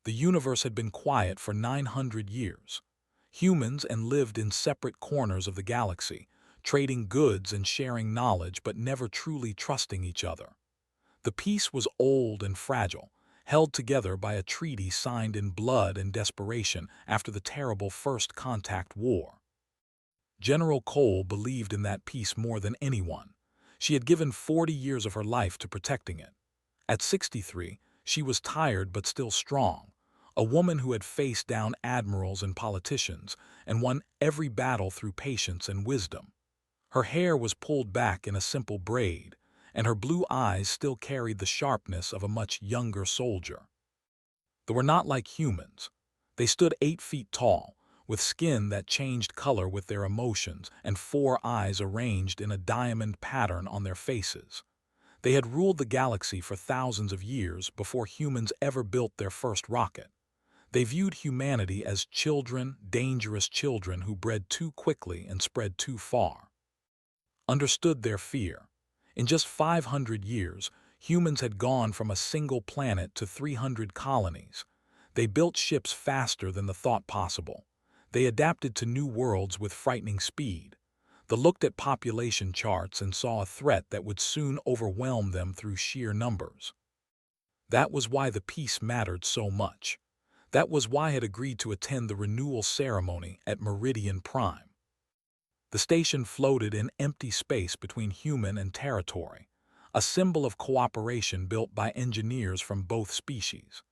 The universe had been quiet for 900 years. Humans and lived in separate corners of the galaxy, trading goods and sharing knowledge but never truly trusting each other. The peace was old and fragile, held together by a treaty signed in blood and desperation after the terrible First Contact War. General Cole believed in that peace more than anyone. She had given 40 years of her life to protecting it. At 63, she was tired but still strong, a woman who had faced down admirals and politicians and won every battle through patience and wisdom. Her hair was pulled back in a simple braid, and her blue eyes still carried the sharpness of a much younger soldier. They were not like humans. They stood 8 feet tall, with skin that changed color with their emotions and 4 eyes arranged in a diamond pattern on their faces. They had ruled the galaxy for thousands of years before humans ever built their first rocket. They viewed humanity as children, dangerous children who bred too quickly and spread too far. Understood their fear. In just 500 years, humans had gone from a single planet to 300 colonies. They built ships faster than the thought possible. They adapted to new worlds with frightening speed. They looked at population charts and saw a threat that would soon overwhelm them through sheer numbers. That was why the peace mattered so much. That was why I had agreed to attend the renewal ceremony at Meridian Prime. The station floated in empty space between human and territory, a symbol of cooperation built by engineers from both species.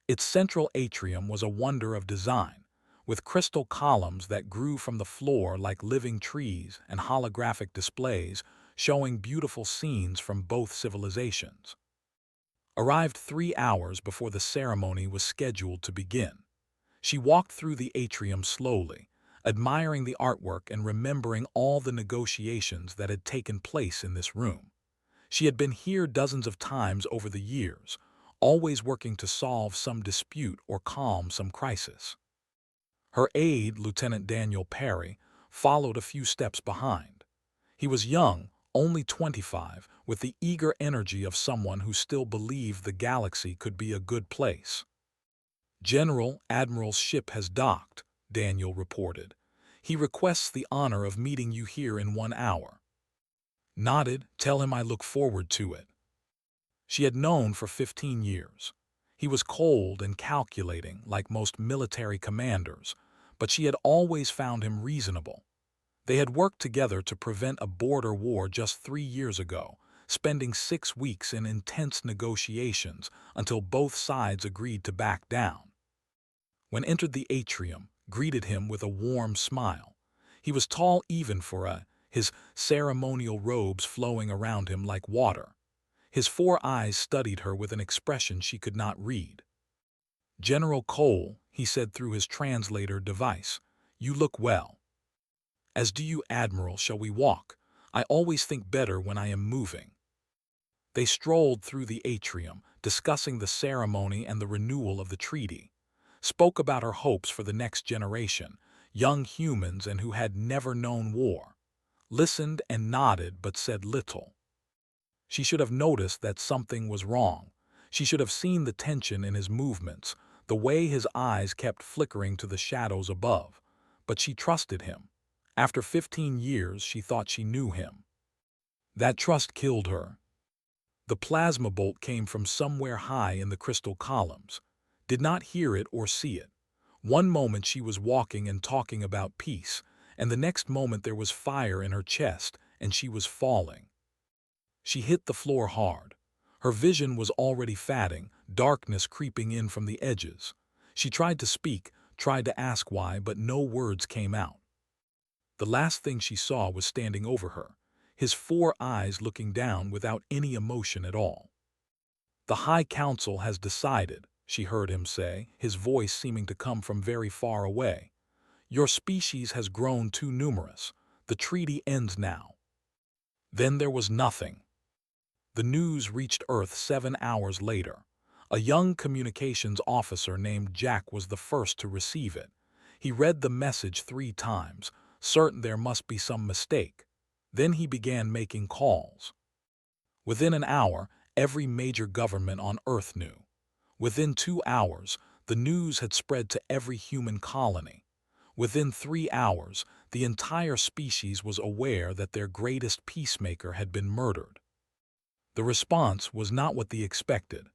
Its central atrium was a wonder of design, with crystal columns that grew from the floor like living trees and holographic displays showing beautiful scenes from both civilizations. Arrived 3 hours before the ceremony was scheduled to begin. She walked through the atrium slowly, admiring the artwork and remembering all the negotiations that had taken place in this room. She had been here dozens of times over the years, always working to solve some dispute or calm some crisis. Her aide, Lieutenant Daniel Perry, followed a few steps behind. He was young, only 25, with the eager energy of someone who still believed the galaxy could be a good place. Admiral's ship has docked, Daniel reported. He requests the honor of meeting you here in 1 hour. Nodded, tell him I look forward to it. She had known for 15 years. He was cold and calculating, like most military commanders, but she had always found him reasonable. They had worked together to prevent a border war just 3 years ago, spending 6 weeks in intense negotiations until both sides agreed to back down. When entered the atrium, greeted him with a warm smile. He was tall even for his ceremonial robes flowing around him like water. His 4 eyes studied her with an expression she could not read. General Cole, he said through his translator device, you look well. As do you, Admiral, shall we walk? I always think better when I am moving. They strolled through the atrium, discussing the ceremony and the renewal of the treaty. Spoke about her hopes for the next generation, young humans and who had never known war. Listened and nodded but said little. She should have noticed that something was wrong. She should have seen the tension in his movements, the way his eyes kept flickering to the shadows above. But she trusted him. After 15 years, she thought she knew him. That trust killed her. The plasma bolt came from somewhere high in the crystal columns. Did not hear it or see it. One moment she was walking and talking about peace, and the next moment there was fire in her chest and she was falling. She hit the floor hard. Her vision was already fading, darkness creeping in from the edges. She tried to speak, tried to ask why, but no words came out. The last thing she saw was standing over her, his 4 eyes looking down without any emotion at all. The High Council has decided, she heard him say, his voice seeming to come from very far away. Your species has grown too numerous. The treaty ends now. Then there was nothing. The news reached Earth 7 hours later. A young communications officer named Jack was the first to receive it. He read the message 3 times, certain there must be some mistake. Then he began making calls. Within an hour, every major government on Earth knew. Within 2 hours, The news had spread to every human colony. Within 3 hours, the entire species was aware that their greatest peacemaker had been murdered. The response was not what they expected.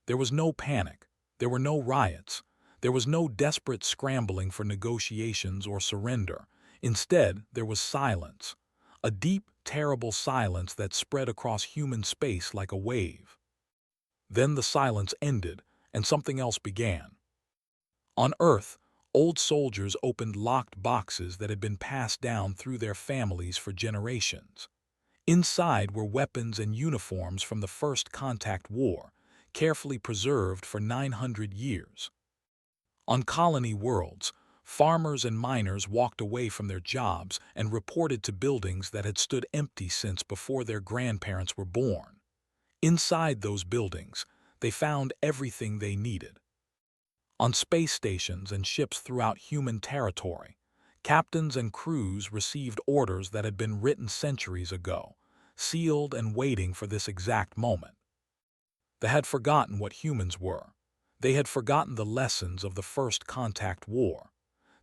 There was no panic. There were no riots. There was no desperate scrambling for negotiations or surrender. Instead, there was silence. A deep, terrible silence that spread across human space like a wave. Then the silence ended, and something else began. On Earth, old soldiers opened locked boxes that had been passed down through their families for generations. Inside were weapons and uniforms from the First Contact War, carefully preserved for 900 years. On colony worlds, farmers and miners walked away from their jobs and reported to buildings that had stood empty since before their grandparents were born. Inside those buildings, they found everything they needed. On space stations and ships throughout human territory, captains and crews received orders that had been written centuries ago, sealed and waiting for this exact moment. They had forgotten what humans were. They had forgotten the lessons of the First Contact War.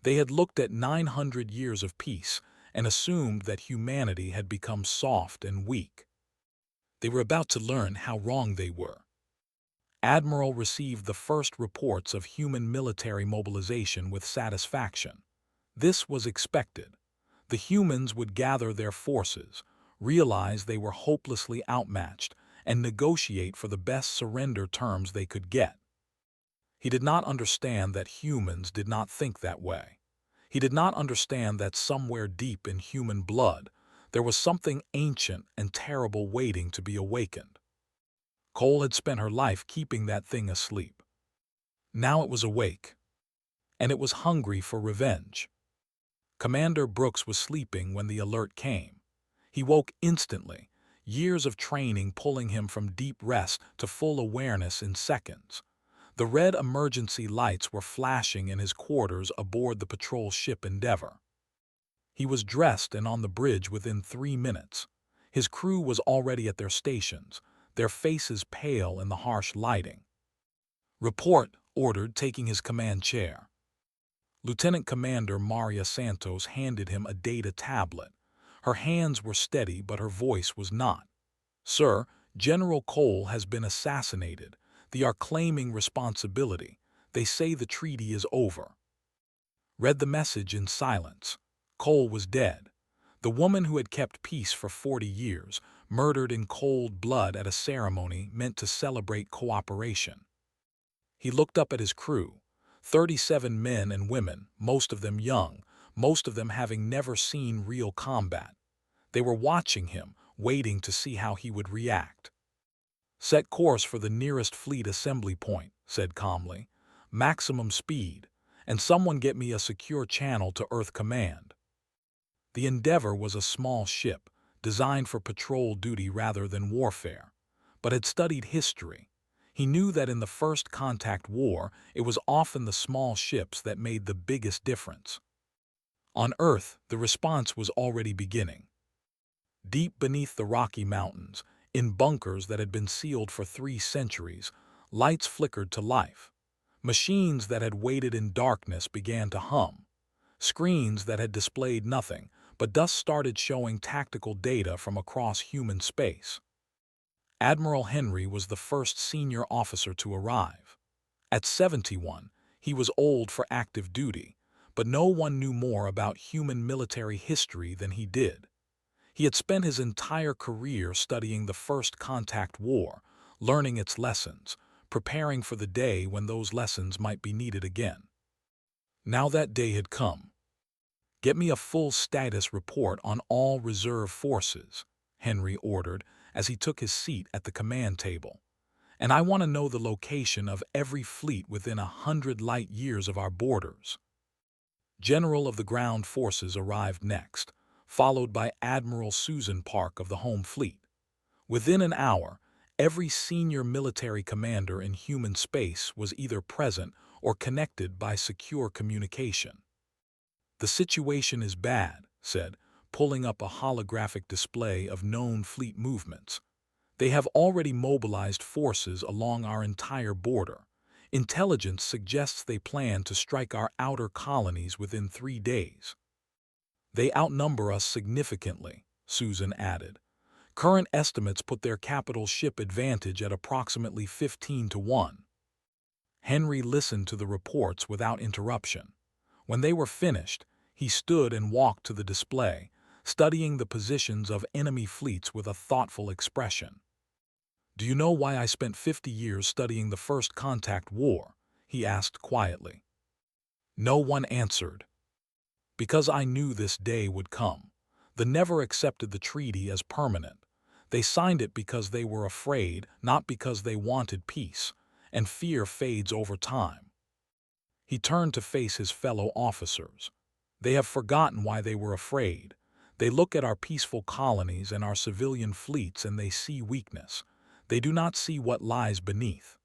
They had looked at 900 years of peace and assumed that humanity had become soft and weak. They were about to learn how wrong they were. Admiral received the first reports of human military mobilization with satisfaction. This was expected. The humans would gather their forces, realize they were hopelessly outmatched, and negotiate for the best surrender terms they could get. He did not understand that humans did not think that way. He did not understand that somewhere deep in human blood, there was something ancient and terrible waiting to be awakened. Cole had spent her life keeping that thing asleep. Now it was awake, and it was hungry for revenge. Commander Brooks was sleeping when the alert came. He woke instantly, years of training pulling him from deep rest to full awareness in seconds. The red emergency lights were flashing in his quarters aboard the patrol ship Endeavor. He was dressed and on the bridge within 3 minutes. His crew was already at their stations, their faces pale in the harsh lighting. "Report," ordered, taking his command chair. Lieutenant Commander Maria Santos handed him a data tablet. Her hands were steady, but her voice was not. "Sir, General Cole has been assassinated. They are claiming responsibility. They say the treaty is over." Read the message in silence. Cole was dead. The woman who had kept peace for 40 years, murdered in cold blood at a ceremony meant to celebrate cooperation. He looked up at his crew, 37 men and women, most of them young, most of them having never seen real combat. They were watching him, waiting to see how he would react. "Set course for the nearest fleet assembly point," said calmly. "Maximum speed, and someone get me a secure channel to Earth Command." The Endeavor was a small ship, designed for patrol duty rather than warfare, but had studied history. He knew that in the First Contact War, it was often the small ships that made the biggest difference. On Earth, the response was already beginning. Deep beneath the Rocky Mountains, in bunkers that had been sealed for 3 centuries, lights flickered to life. Machines that had waited in darkness began to hum. Screens that had displayed nothing but dust started showing tactical data from across human space. Admiral Henry was the first senior officer to arrive. At 71, he was old for active duty, but no one knew more about human military history than he did. He had spent his entire career studying the First Contact War, learning its lessons, preparing for the day when those lessons might be needed again. Now that day had come. "Get me a full status report on all reserve forces," Henry ordered as he took his seat at the command table. "And I want to know the location of every fleet within 100 light years of our borders." General of the Ground Forces arrived next, followed by Admiral Susan Park of the Home Fleet. Within an hour, every senior military commander in human space was either present or connected by secure communication. "The situation is bad," said, pulling up a holographic display of known fleet movements. "They have already mobilized forces along our entire border. Intelligence suggests they plan to strike our outer colonies within 3 days. They outnumber us significantly, Susan added. Current estimates put their capital ship advantage at approximately 15-1. Henry listened to the reports without interruption. When they were finished, he stood and walked to the display, studying the positions of enemy fleets with a thoughtful expression. "Do you know why I spent 50 years studying the First Contact War?" he asked quietly. No one answered. "Because I knew this day would come. They never accepted the treaty as permanent. They signed it because they were afraid, not because they wanted peace, and fear fades over time." He turned to face his fellow officers. "They have forgotten why they were afraid. They look at our peaceful colonies and our civilian fleets and they see weakness. They do not see what lies beneath."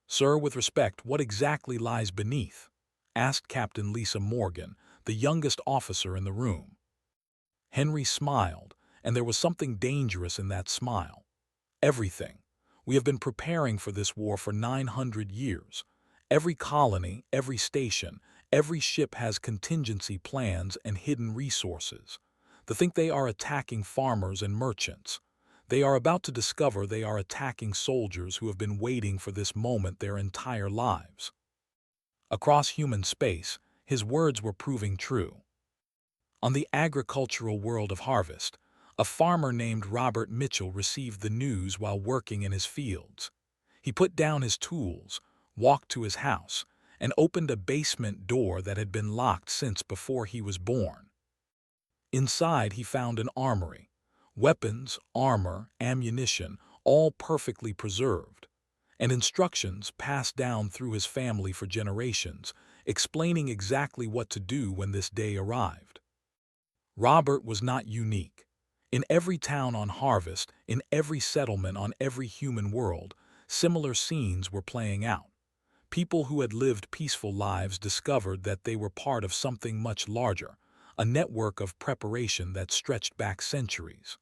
"Sir, with respect, what exactly lies beneath?" asked Captain Lisa Morgan, the youngest officer in the room. Henry smiled, and there was something dangerous in that smile. "Everything. We have been preparing for this war for 900 years. Every colony, every station, every ship has contingency plans and hidden resources. They think they are attacking farmers and merchants. They are about to discover they are attacking soldiers who have been waiting for this moment their entire lives." Across human space, his words were proving true. On the agricultural world of Harvest, a farmer named Robert Mitchell received the news while working in his fields. He put down his tools, walked to his house, and opened a basement door that had been locked since before he was born. Inside he found an armory. Weapons, armor, ammunition, all perfectly preserved, and instructions passed down through his family for generations, explaining exactly what to do when this day arrived. Robert was not unique. In every town on Harvest, in every settlement on every human world, similar scenes were playing out. People who had lived peaceful lives discovered that they were part of something much larger, a network of preparation that stretched back centuries.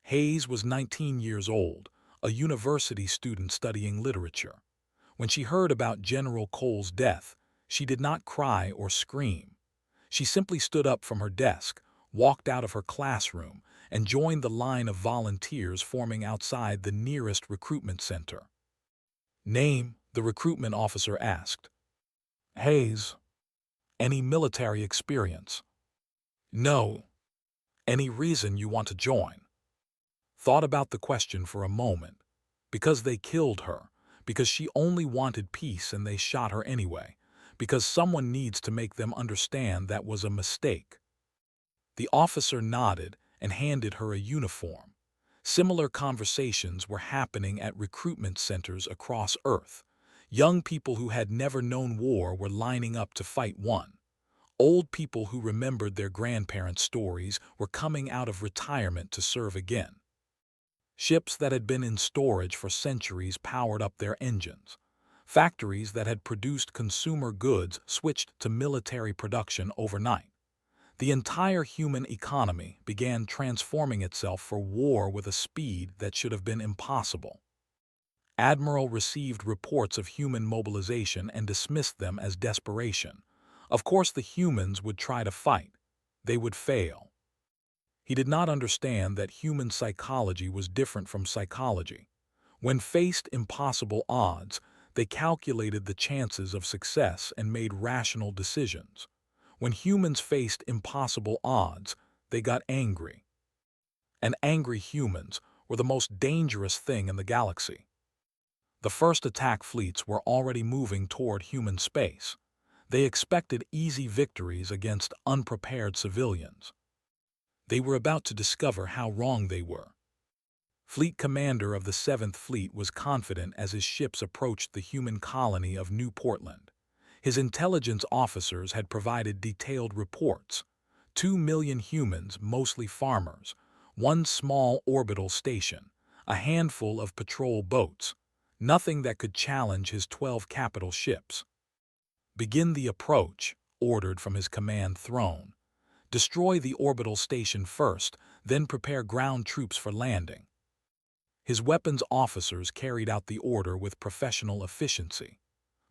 Hayes was 19 years old, a university student studying literature. When she heard about General Cole's death, she did not cry or scream. She simply stood up from her desk, walked out of her classroom, and joined the line of volunteers forming outside the nearest recruitment center. "Name?" the recruitment officer asked. "Hayes." "Any military experience?" "No." "Any reason you want to join?" Thought about the question for a moment. Because they killed her. Because she only wanted peace and they shot her anyway. Because someone needs to make them understand that was a mistake. The officer nodded and handed her a uniform. Similar conversations were happening at recruitment centers across Earth. Young people who had never known war were lining up to fight one. Old people who remembered their grandparents' stories were coming out of retirement to serve again. Ships that had been in storage for centuries powered up their engines. Factories that had produced consumer goods switched to military production overnight. The entire human economy began transforming itself for war with a speed that should have been impossible. Admiral received reports of human mobilization and dismissed them as desperation. Of course, the humans would try to fight. They would fail. He did not understand that human psychology was different from psychology. When faced impossible odds, they calculated the chances of success and made rational decisions. When humans faced impossible odds, they got angry. And angry humans were the most dangerous thing in the galaxy. The first attack fleets were already moving toward human space. They expected easy victories against unprepared civilians. They were about to discover how wrong they were. Fleet commander of the 7th Fleet was confident as his ships approached the human colony of New Portland. His intelligence officers had provided detailed reports. 2 million humans, mostly farmers, one small orbital station, a handful of patrol boats, nothing that could challenge his 12 capital ships. "Begin the approach," ordered from his command throne. "Destroy the orbital station first, then prepare ground troops for landing." His weapons officers carried out the order with professional efficiency.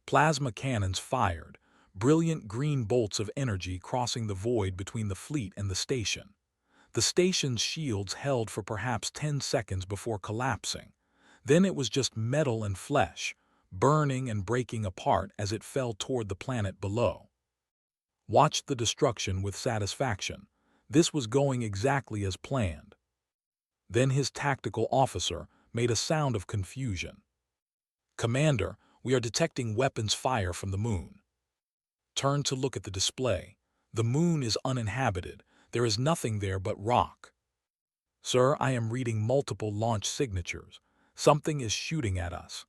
Plasma cannons fired, brilliant green bolts of energy crossing the void between the fleet and the station. The station's shields held for perhaps 10 seconds before collapsing. Then it was just metal and flesh, burning and breaking apart as it fell toward the planet below. Watched the destruction with satisfaction. This was going exactly as planned. Then his tactical officer made a sound of confusion. "Commander, we are detecting weapons fire from the moon." Turned to look at the display. The moon is uninhabited. There is nothing there but rock. "Sir, I am reading multiple launch signatures. Something is shooting at us."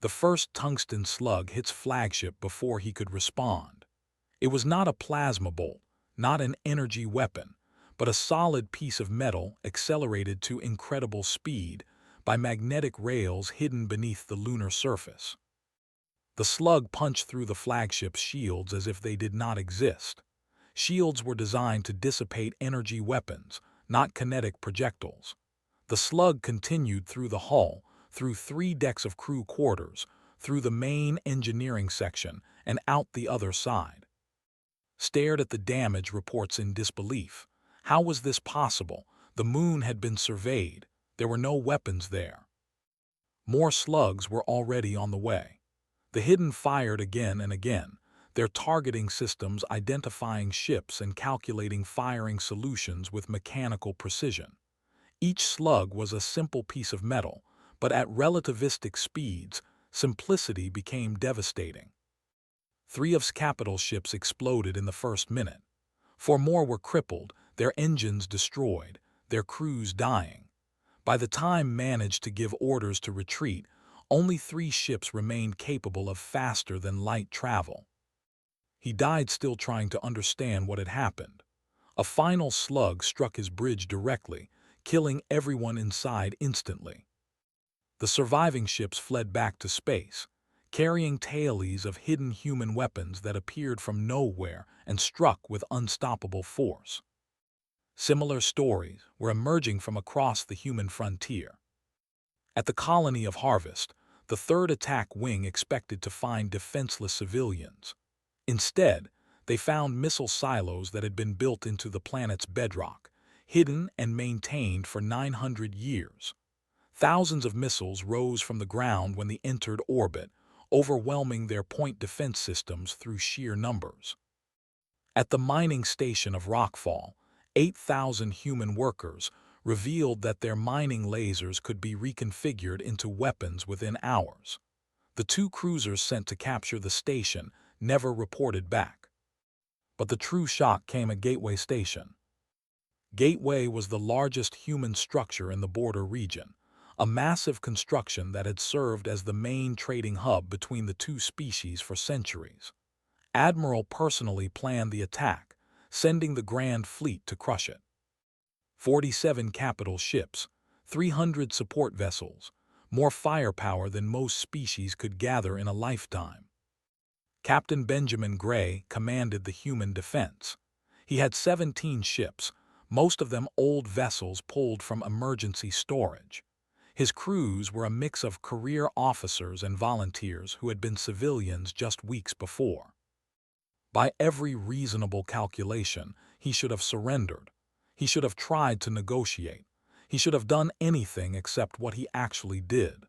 The first tungsten slug hits flagship before he could respond. It was not a plasma bolt, not an energy weapon, but a solid piece of metal accelerated to incredible speed by magnetic rails hidden beneath the lunar surface. The slug punched through the flagship's shields as if they did not exist. Shields were designed to dissipate energy weapons, not kinetic projectiles. The slug continued through the hull, through 3 decks of crew quarters, through the main engineering section, and out the other side. Stared at the damage reports in disbelief. How was this possible? The moon had been surveyed. There were no weapons there. More slugs were already on the way. The Hidden fired again and again, their targeting systems identifying ships and calculating firing solutions with mechanical precision. Each slug was a simple piece of metal, but at relativistic speeds, simplicity became devastating. 3 of Capital's ships exploded in the first minute. 4 more were crippled, their engines destroyed, their crews dying. By the time managed to give orders to retreat, only 3 ships remained capable of faster-than-light travel. He died still trying to understand what had happened. A final slug struck his bridge directly, killing everyone inside instantly. The surviving ships fled back to space, carrying tailies of hidden human weapons that appeared from nowhere and struck with unstoppable force. Similar stories were emerging from across the human frontier. At the colony of Harvest, the 3rd attack wing expected to find defenseless civilians. Instead, they found missile silos that had been built into the planet's bedrock, hidden and maintained for 900 years. Thousands of missiles rose from the ground when they entered orbit, overwhelming their point defense systems through sheer numbers. At the mining station of Rockfall, 8,000 human workers revealed that their mining lasers could be reconfigured into weapons within hours. The 2 cruisers sent to capture the station never reported back. But the true shock came at Gateway Station. Gateway was the largest human structure in the border region, a massive construction that had served as the main trading hub between the 2 species for centuries. Admiral personally planned the attack, sending the Grand Fleet to crush it. 47 capital ships, 300 support vessels, more firepower than most species could gather in a lifetime. Captain Benjamin Gray commanded the human defense. He had 17 ships, most of them old vessels pulled from emergency storage. His crews were a mix of career officers and volunteers who had been civilians just weeks before. By every reasonable calculation, he should have surrendered. He should have tried to negotiate. He should have done anything except what he actually did.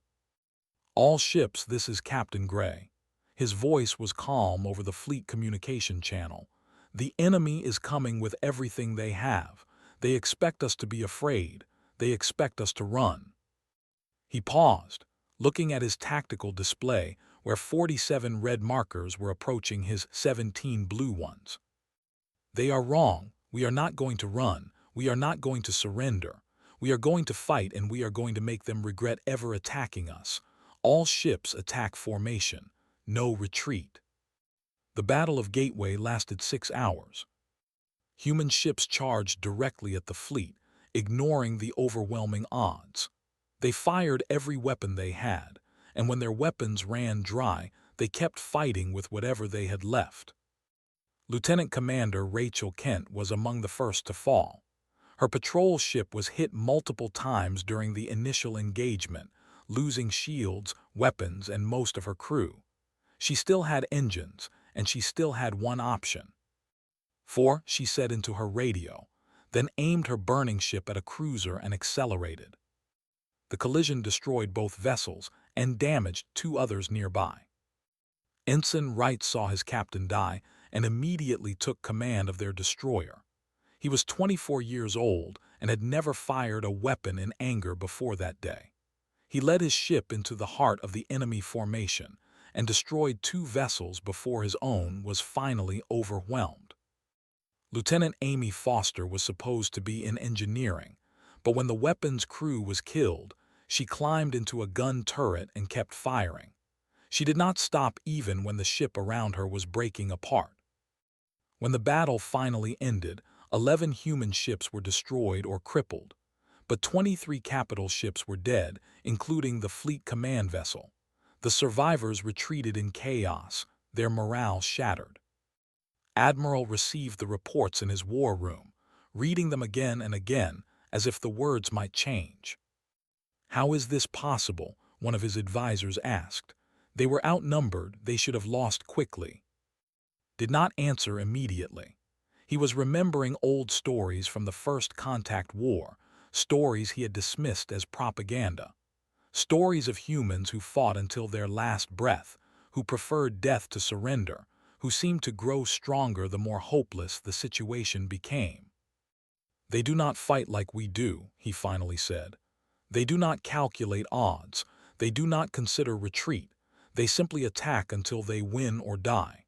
"All ships, this is Captain Gray." His voice was calm over the fleet communication channel. "The enemy is coming with everything they have. They expect us to be afraid. They expect us to run." He paused, looking at his tactical display where 47 red markers were approaching his 17 blue ones. "They are wrong. We are not going to run. We are not going to surrender. We are going to fight, and we are going to make them regret ever attacking us. All ships attack formation. No retreat." The Battle of Gateway lasted 6 hours. Human ships charged directly at the fleet, ignoring the overwhelming odds. They fired every weapon they had, and when their weapons ran dry, they kept fighting with whatever they had left. Lieutenant Commander Rachel Kent was among the first to fall. Her patrol ship was hit multiple times during the initial engagement, losing shields, weapons, and most of her crew. She still had engines, and she still had one option. "4," she said into her radio, then aimed her burning ship at a cruiser and accelerated. The collision destroyed both vessels and damaged two others nearby. Ensign Wright saw his captain die and immediately took command of their destroyer. He was 24 years old and had never fired a weapon in anger before that day. He led his ship into the heart of the enemy formation and destroyed two vessels before his own was finally overwhelmed. Lieutenant Amy Foster was supposed to be in engineering, but when the weapons crew was killed, she climbed into a gun turret and kept firing. She did not stop even when the ship around her was breaking apart. When the battle finally ended, 11 human ships were destroyed or crippled, but 23 capital ships were dead, including the fleet command vessel. The survivors retreated in chaos, their morale shattered. Admiral received the reports in his war room, reading them again and again as if the words might change. "How is this possible?" one of his advisors asked. "They were outnumbered, they should have lost quickly." Did not answer immediately. He was remembering old stories from the First Contact War, stories he had dismissed as propaganda. Stories of humans who fought until their last breath, who preferred death to surrender, who seemed to grow stronger the more hopeless the situation became. "They do not fight like we do," he finally said. "They do not calculate odds. They do not consider retreat. They simply attack until they win or die."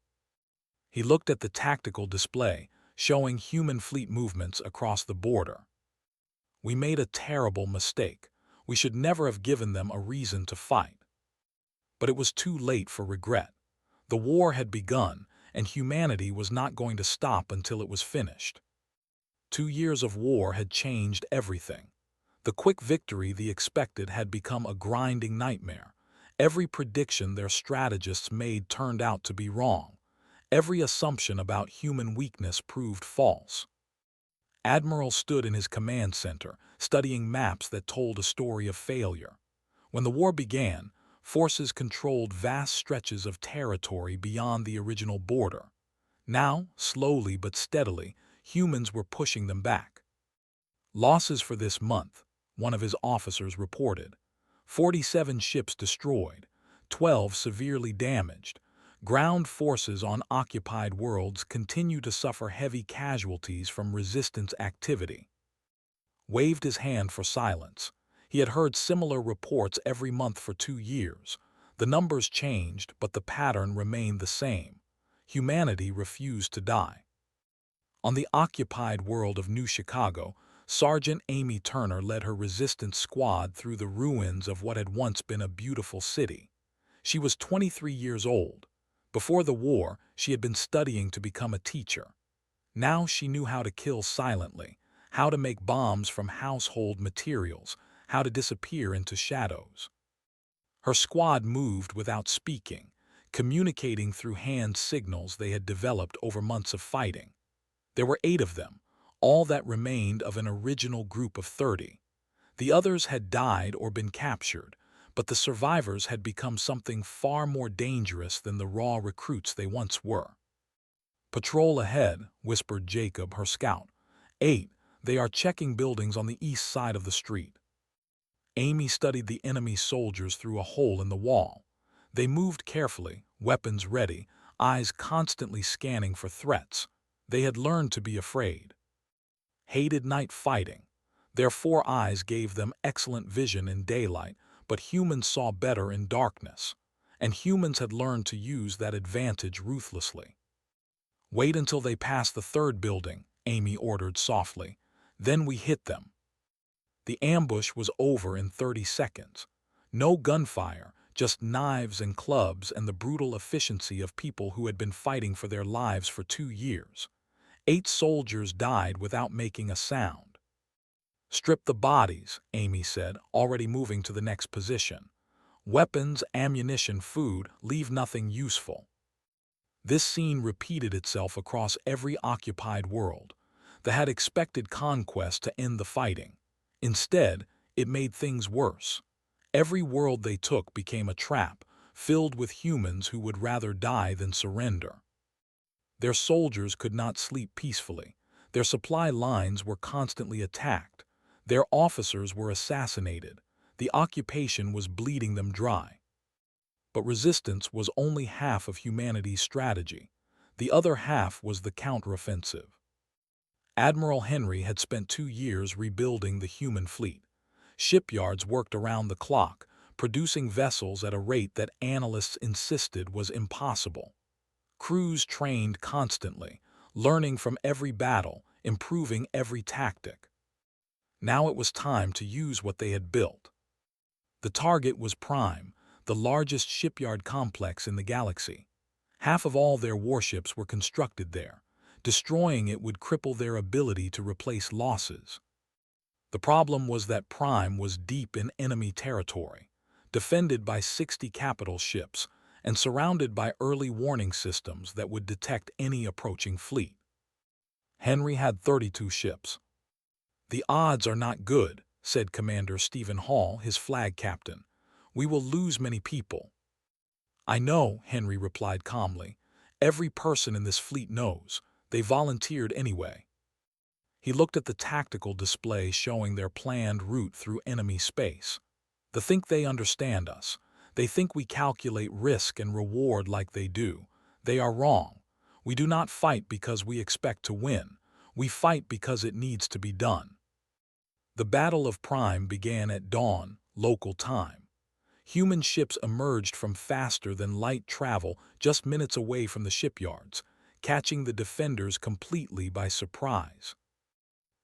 He looked at the tactical display, showing human fleet movements across the border. "We made a terrible mistake. We should never have given them a reason to fight." But it was too late for regret. The war had begun, and humanity was not going to stop until it was finished. 2 years of war had changed everything. The quick victory they expected had become a grinding nightmare. Every prediction their strategists made turned out to be wrong. Every assumption about human weakness proved false. Admiral stood in his command center, studying maps that told a story of failure. When the war began, forces controlled vast stretches of territory beyond the original border. Now, slowly but steadily, humans were pushing them back. "Losses for this month," one of his officers reported. 47 ships destroyed, 12 severely damaged. Ground forces on occupied worlds continue to suffer heavy casualties from resistance activity. Waved his hand for silence. He had heard similar reports every month for 2 years. The numbers changed, but the pattern remained the same. Humanity refused to die. On the occupied world of New Chicago, Sergeant Amy Turner led her resistance squad through the ruins of what had once been a beautiful city. She was 23 years old. Before the war, she had been studying to become a teacher. Now she knew how to kill silently, how to make bombs from household materials, how to disappear into shadows. Her squad moved without speaking, communicating through hand signals they had developed over months of fighting. There were 8 of them, all that remained of an original group of 30. The others had died or been captured, but the survivors had become something far more dangerous than the raw recruits they once were. "Patrol ahead," whispered Jacob, her scout. 8, they are checking buildings on the east side of the street." Amy studied the enemy soldiers through a hole in the wall. They moved carefully, weapons ready, eyes constantly scanning for threats. They had learned to be afraid. Hated night fighting. Their 4 eyes gave them excellent vision in daylight, but humans saw better in darkness. And humans had learned to use that advantage ruthlessly. "Wait until they pass the 3rd building," Amy ordered softly. "Then we hit them." The ambush was over in 30 seconds. No gunfire, just knives and clubs and the brutal efficiency of people who had been fighting for their lives for 2 years. 8 soldiers died without making a sound. "Strip the bodies," Amy said, already moving to the next position. "Weapons, ammunition, food, leave nothing useful." This scene repeated itself across every occupied world. They had expected conquest to end the fighting. Instead, it made things worse. Every world they took became a trap, filled with humans who would rather die than surrender. Their soldiers could not sleep peacefully. Their supply lines were constantly attacked. Their officers were assassinated. The occupation was bleeding them dry. But resistance was only half of humanity's strategy. The other half was the counteroffensive. Admiral Henry had spent 2 years rebuilding the human fleet. Shipyards worked around the clock, producing vessels at a rate that analysts insisted was impossible. Crews trained constantly, learning from every battle, improving every tactic. Now it was time to use what they had built. The target was Prime, the largest shipyard complex in the galaxy. Half of all their warships were constructed there. Destroying it would cripple their ability to replace losses. The problem was that Prime was deep in enemy territory, defended by 60 capital ships, and surrounded by early warning systems that would detect any approaching fleet. Henry had 32 ships. "The odds are not good," said Commander Stephen Hall, his flag captain. "We will lose many people." "I know," Henry replied calmly. "Every person in this fleet knows. They volunteered anyway." He looked at the tactical display showing their planned route through enemy space. "They think they understand us. They think we calculate risk and reward like they do. They are wrong. We do not fight because we expect to win. We fight because it needs to be done." The Battle of Prime began at dawn, local time. Human ships emerged from faster-than-light travel just minutes away from the shipyards, catching the defenders completely by surprise.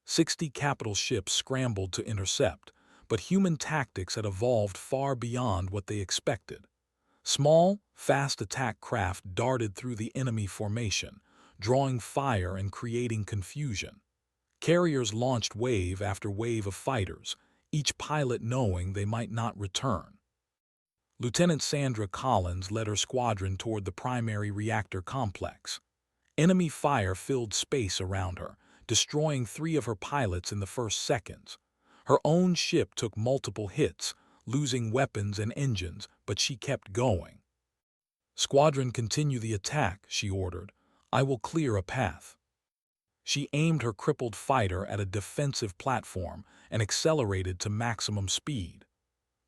60 capital ships scrambled to intercept, but human tactics had evolved far beyond what they expected. Small, fast attack craft darted through the enemy formation, drawing fire and creating confusion. Carriers launched wave after wave of fighters, each pilot knowing they might not return. Lieutenant Sandra Collins led her squadron toward the primary reactor complex. Enemy fire filled space around her, destroying 3 of her pilots in the first seconds. Her own ship took multiple hits, losing weapons and engines, but she kept going. "Squadron, continue the attack," she ordered. "I will clear a path." She aimed her crippled fighter at a defensive platform and accelerated to maximum speed.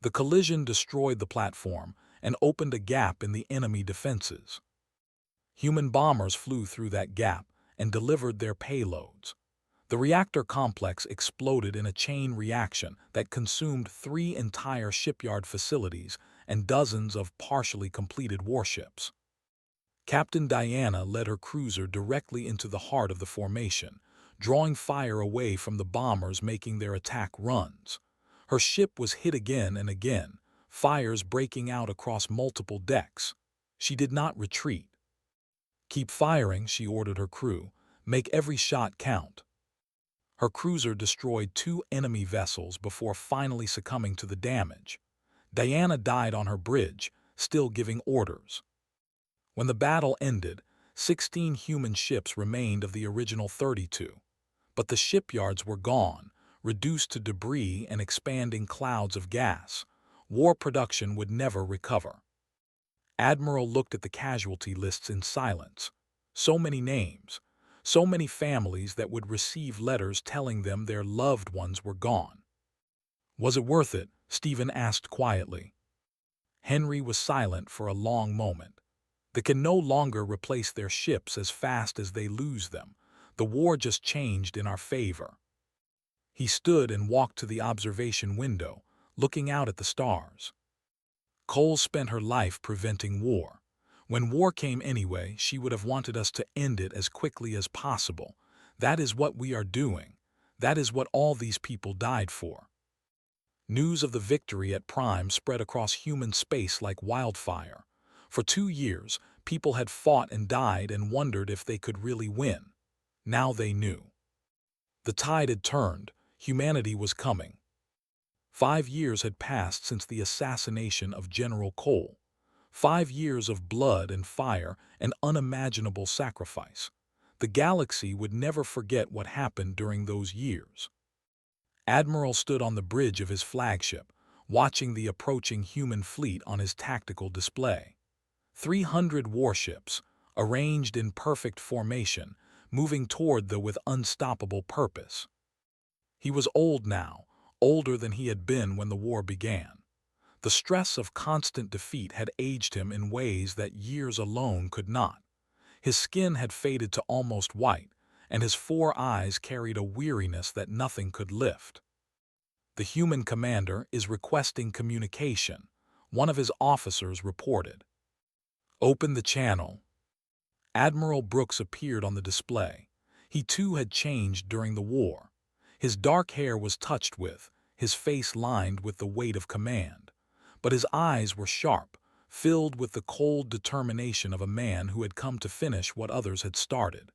The collision destroyed the platform and opened a gap in the enemy defenses. Human bombers flew through that gap and delivered their payloads. The reactor complex exploded in a chain reaction that consumed 3 entire shipyard facilities and dozens of partially completed warships. Captain Diana led her cruiser directly into the heart of the formation, drawing fire away from the bombers making their attack runs. Her ship was hit again and again, fires breaking out across multiple decks. She did not retreat. "Keep firing," she ordered her crew. "Make every shot count." Her cruiser destroyed 2 enemy vessels before finally succumbing to the damage. Diana died on her bridge, still giving orders. When the battle ended, 16 human ships remained of the original 32. But the shipyards were gone, reduced to debris and expanding clouds of gas. War production would never recover. Admiral looked at the casualty lists in silence. So many names, so many families that would receive letters telling them their loved ones were gone. "Was it worth it?" Stephen asked quietly. Henry was silent for a long moment. They can no longer replace their ships as fast as they lose them. The war just changed in our favor. He stood and walked to the observation window, looking out at the stars. Cole spent her life preventing war. When war came anyway, she would have wanted us to end it as quickly as possible. That is what we are doing. That is what all these people died for. News of the victory at Prime spread across human space like wildfire. For 2 years, people had fought and died and wondered if they could really win. Now they knew. The tide had turned. Humanity was coming. 5 years had passed since the assassination of General Cole. 5 years of blood and fire and unimaginable sacrifice. The galaxy would never forget what happened during those years. Admiral stood on the bridge of his flagship, watching the approaching human fleet on his tactical display. 300 warships, arranged in perfect formation, moving toward them with unstoppable purpose. He was old now, older than he had been when the war began. The stress of constant defeat had aged him in ways that years alone could not. His skin had faded to almost white, and his 4 eyes carried a weariness that nothing could lift. "The human commander is requesting communication," one of his officers reported. "Open the channel." Admiral Brooks appeared on the display. He too had changed during the war. His dark hair was touched with, his face lined with the weight of command. But his eyes were sharp, filled with the cold determination of a man who had come to finish what others had started.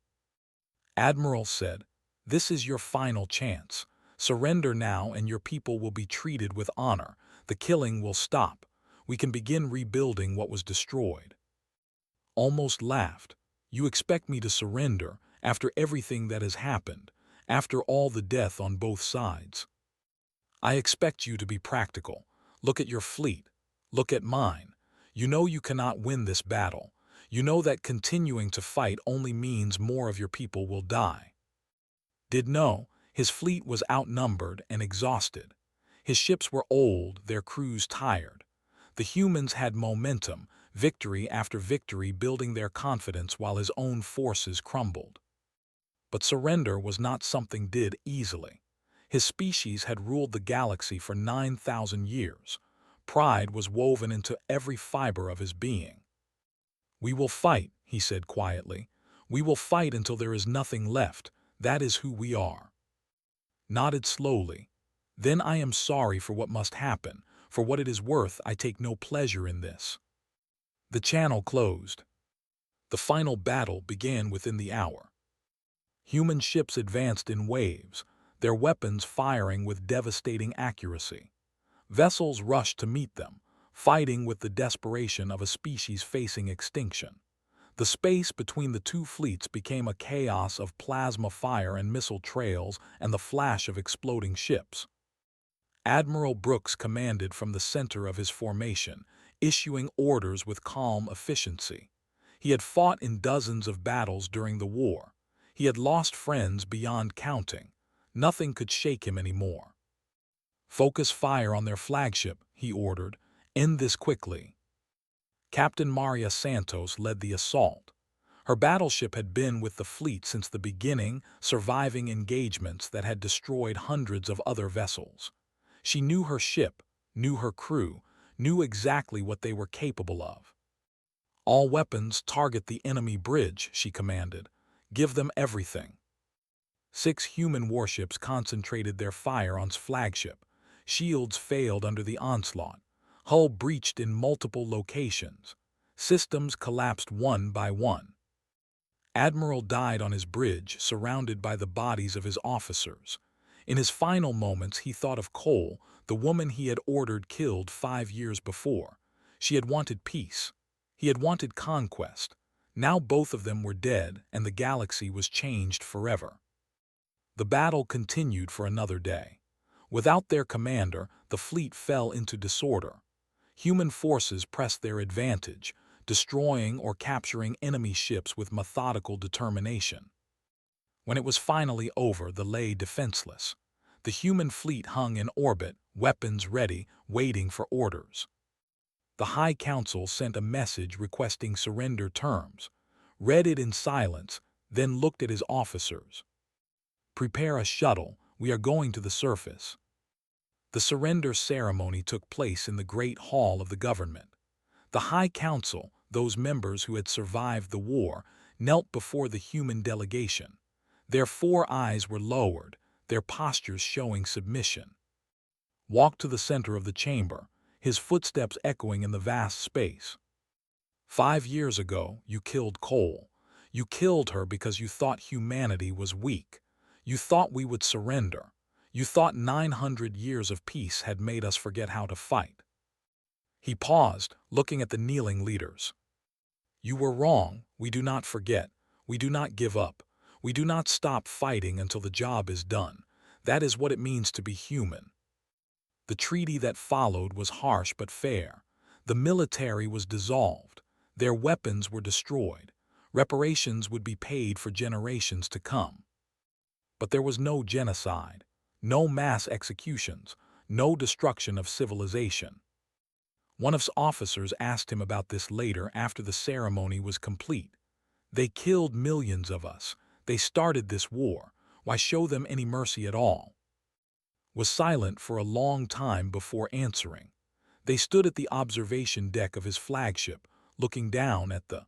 Admiral said, "This is your final chance. Surrender now and your people will be treated with honor. The killing will stop. We can begin rebuilding what was destroyed." Almost laughed. "You expect me to surrender after everything that has happened, after all the death on both sides? I expect you to be practical. Look at your fleet. Look at mine. You know you cannot win this battle. You know that continuing to fight only means more of your people will die." Did know, his fleet was outnumbered and exhausted. His ships were old, their crews tired. The humans had momentum, victory after victory building their confidence while his own forces crumbled. But surrender was not something did easily. His species had ruled the galaxy for 9,000 years. Pride was woven into every fiber of his being. "We will fight," he said quietly. "We will fight until there is nothing left. That is who we are." Nodded slowly. "Then I am sorry for what must happen. For what it is worth, I take no pleasure in this." The channel closed. The final battle began within the hour. Human ships advanced in waves, their weapons firing with devastating accuracy. Vessels rushed to meet them, fighting with the desperation of a species facing extinction. The space between the two fleets became a chaos of plasma fire and missile trails and the flash of exploding ships. Admiral Brooks commanded from the center of his formation, issuing orders with calm efficiency. He had fought in dozens of battles during the war. He had lost friends beyond counting. Nothing could shake him anymore. "Focus fire on their flagship," he ordered. "End this quickly." Captain Maria Santos led the assault. Her battleship had been with the fleet since the beginning, surviving engagements that had destroyed hundreds of other vessels. She knew her ship, knew her crew, knew exactly what they were capable of. "All weapons target the enemy bridge," she commanded. "Give them everything." 6 human warships concentrated their fire on its flagship. Shields failed under the onslaught. Hull breached in multiple locations. Systems collapsed one by one. Admiral died on his bridge, surrounded by the bodies of his officers. In his final moments he thought of Cole, the woman he had ordered killed 5 years before. She had wanted peace. He had wanted conquest. Now both of them were dead, and the galaxy was changed forever. The battle continued for another day. Without their commander, the fleet fell into disorder. Human forces pressed their advantage, destroying or capturing enemy ships with methodical determination. When it was finally over, they lay defenseless. The human fleet hung in orbit, weapons ready, waiting for orders. The High Council sent a message requesting surrender terms, read it in silence, then looked at his officers. "Prepare a shuttle, we are going to the surface." The surrender ceremony took place in the Great Hall of the government. The High Council, those members who had survived the war, knelt before the human delegation. Their 4 eyes were lowered, their postures showing submission. Walked to the center of the chamber, his footsteps echoing in the vast space. "5 years ago, you killed Cole. You killed her because you thought humanity was weak. You thought we would surrender. You thought 900 years of peace had made us forget how to fight." He paused, looking at the kneeling leaders. "You were wrong. We do not forget. We do not give up. We do not stop fighting until the job is done. That is what it means to be human." The treaty that followed was harsh but fair. The military was dissolved. Their weapons were destroyed. Reparations would be paid for generations to come. But there was no genocide, no mass executions, no destruction of civilization. One of his officers asked him about this later after the ceremony was complete. They killed millions of us. They started this war. Why show them any mercy at all? Was silent for a long time before answering. They stood at the observation deck of his flagship, looking down at the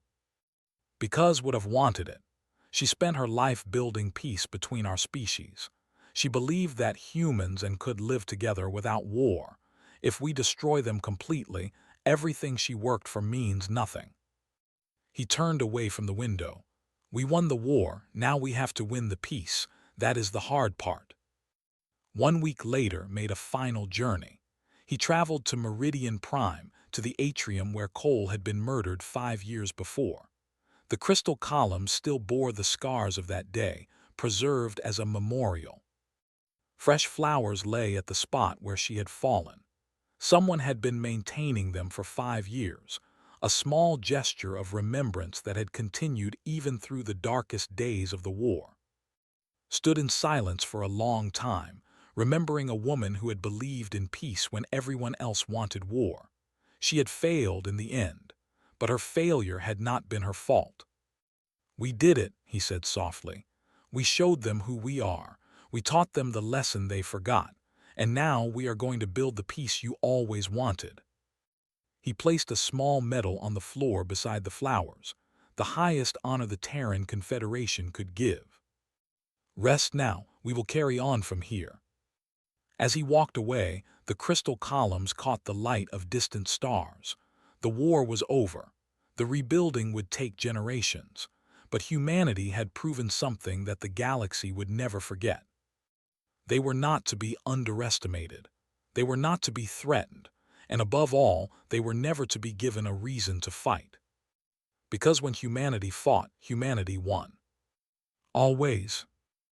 because would have wanted it. She spent her life building peace between our species. She believed that humans and could live together without war. If we destroy them completely, everything she worked for means nothing. He turned away from the window. We won the war, now we have to win the peace. That is the hard part. 1 week later made a final journey. He traveled to Meridian Prime, to the atrium where Cole had been murdered 5 years before. The crystal columns still bore the scars of that day, preserved as a memorial. Fresh flowers lay at the spot where she had fallen. Someone had been maintaining them for 5 years, a small gesture of remembrance that had continued even through the darkest days of the war. Stood in silence for a long time, remembering a woman who had believed in peace when everyone else wanted war. She had failed in the end, but her failure had not been her fault. We did it, he said softly. We showed them who we are. We taught them the lesson they forgot. And now we are going to build the peace you always wanted. He placed a small medal on the floor beside the flowers, the highest honor the Terran Confederation could give. Rest now, we will carry on from here. As he walked away, the crystal columns caught the light of distant stars. The war was over. The rebuilding would take generations. But humanity had proven something that the galaxy would never forget. They were not to be underestimated. They were not to be threatened. And above all, they were never to be given a reason to fight. Because when humanity fought, humanity won. Always.